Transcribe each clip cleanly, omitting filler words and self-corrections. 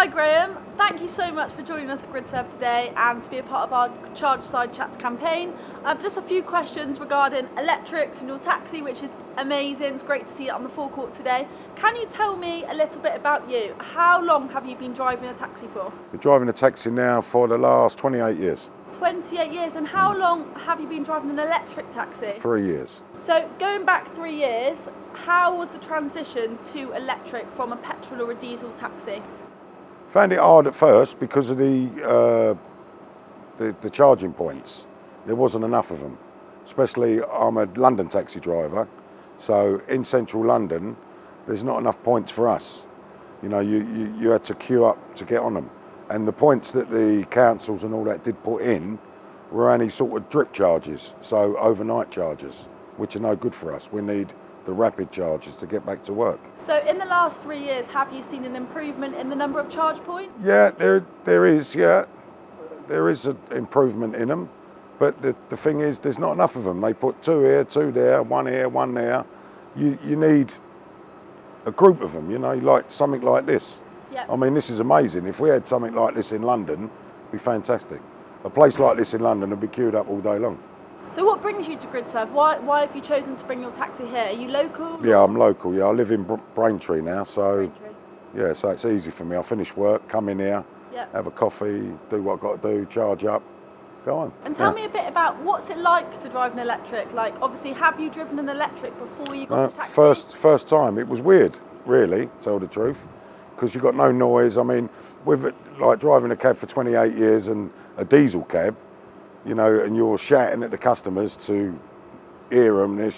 Hi Graeme, thank you so much for joining us at Gridserve today and to be a part of our Charge Side Chats campaign. Just a few questions regarding electrics and your taxi, which is amazing. It's great to see it on the forecourt today. Can you tell me a little bit about you? How long have you been driving a taxi for? Been driving a taxi now for the last 28 years. 28 years, and how long have you been driving an electric taxi? 3 years. So going back 3 years, how was the transition to electric from a petrol or a diesel taxi? Found it hard at first because of the charging points. There wasn't enough of them. Especially, I'm a London taxi driver, so in central London, there's not enough points for us. You know, you had to queue up to get on them. And the points that the councils and all that did put in were only sort of drip charges, so overnight charges, which are no good for us. We need the rapid charges to get back to work. So in the last 3 years, have you seen an improvement in the number of charge points? Yeah, there is an improvement in them, but the thing is there's not enough of them. They put 2 here, 1 there. You need a group of them, you know, like something like this. Yep. I mean, this is amazing. If we had something like this in London, it'd be fantastic. A place like this in London would be queued up all day long. So what brings you to Gridserve? Why have you chosen to bring your taxi here? Are you local? Yeah, I'm local. Yeah, I live in Braintree now, so Braintree. yeah, so it's easy for me. I finish work, come in here, Yep. have a coffee, do what I've got to do, charge up, go on. And tell me a bit about what's it like to drive an electric? Like, obviously, have you driven an electric before you got the taxi? First time. It was weird, really, to tell the truth, because you've got no noise. I mean, with it, like driving a cab for 28 years and a diesel cab, you know, and you're shouting at the customers to hear them, they're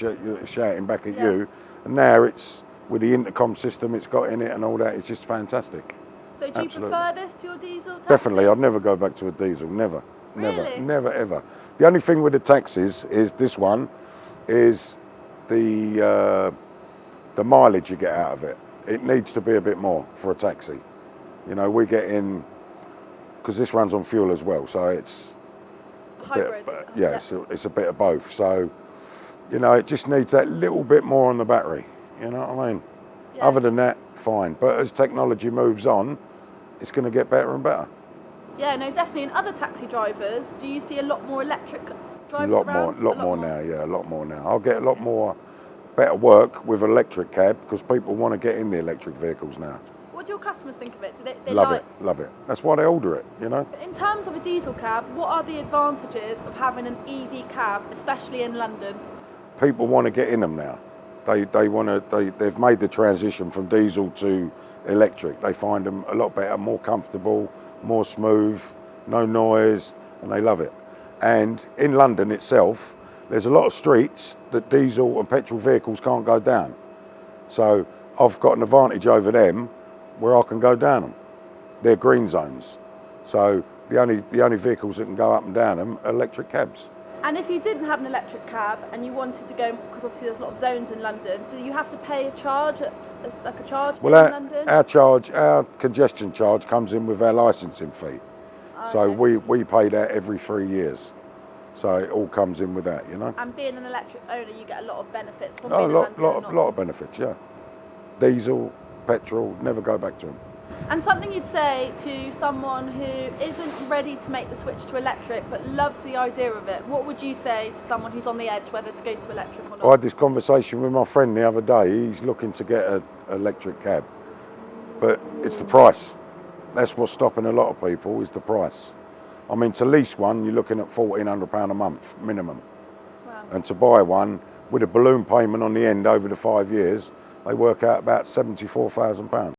shouting back at you. And now it's, with the intercom system it's got in it and all that, it's just fantastic. So do you prefer this to your diesel taxi? Definitely, I'd never go back to a diesel, never. Really? Never ever. The only thing with the taxis is this one, is the mileage you get out of it. It needs to be a bit more for a taxi. You know, we get in, because this runs on fuel as well, so it's hybrid. Yeah, it's a bit of both. So, you know, it just needs that little bit more on the battery. You know what I mean? Yeah. Other than that, fine. But as technology moves on, it's going to get better and better. Yeah, no, definitely. And other taxi drivers, do you see a lot more electric drivers around? A lot more now. Yeah, a lot more now. I'll get a lot more better work with electric cab because people want to get in the electric vehicles now. What do your customers think of it? Do they love it. That's why they order it, you know. In terms of a diesel cab, what are the advantages of having an EV cab, especially in London? People want to get in them now. They've made the transition from diesel to electric. They find them a lot better, more comfortable, more smooth, no noise, and they love it. And in London itself, there's a lot of streets that diesel and petrol vehicles can't go down. So I've got an advantage over them where I can go down them. They're green zones. So the only vehicles that can go up and down them are electric cabs. And if you didn't have an electric cab and you wanted to go, because obviously there's a lot of zones in London, do you have to pay a charge, like a charge in London? Our congestion charge comes in with our licensing fee. So we pay that every 3 years. So it all comes in with that, you know. And being an electric owner, you get a lot of benefits from being in London. A lot of benefits, yeah. Diesel, petrol, never go back to them. And something you'd say to someone who isn't ready to make the switch to electric but loves the idea of it, what would you say to someone who's on the edge whether to go to electric or not? I had this conversation with my friend the other day. He's looking to get an electric cab, but it's the price. That's what's stopping a lot of people, is the price. I mean, to lease one, you're looking at £1,400 a month minimum. Wow. And to buy one with a balloon payment on the end over the 5 years, they work out about £74,000.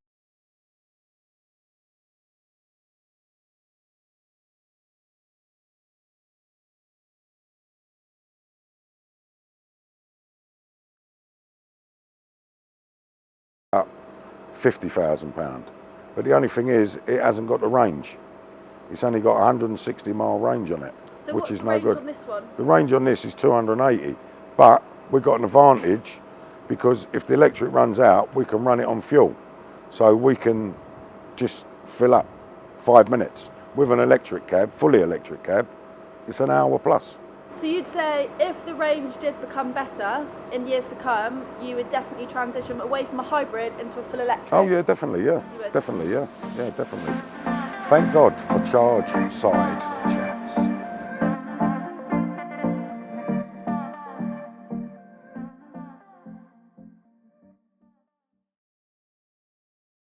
£50,000. But the only thing is, it hasn't got the range. It's only got 160 mile range on it, so which is no good. On this one? The range on this is 280, but we've got an advantage because if the electric runs out, we can run it on fuel. So we can just fill up 5 minutes. With an electric cab, fully electric cab, it's an hour plus. So you'd say if the range did become better in years to come, you would definitely transition away from a hybrid into a full electric? Oh yeah, definitely. Thank God for charge side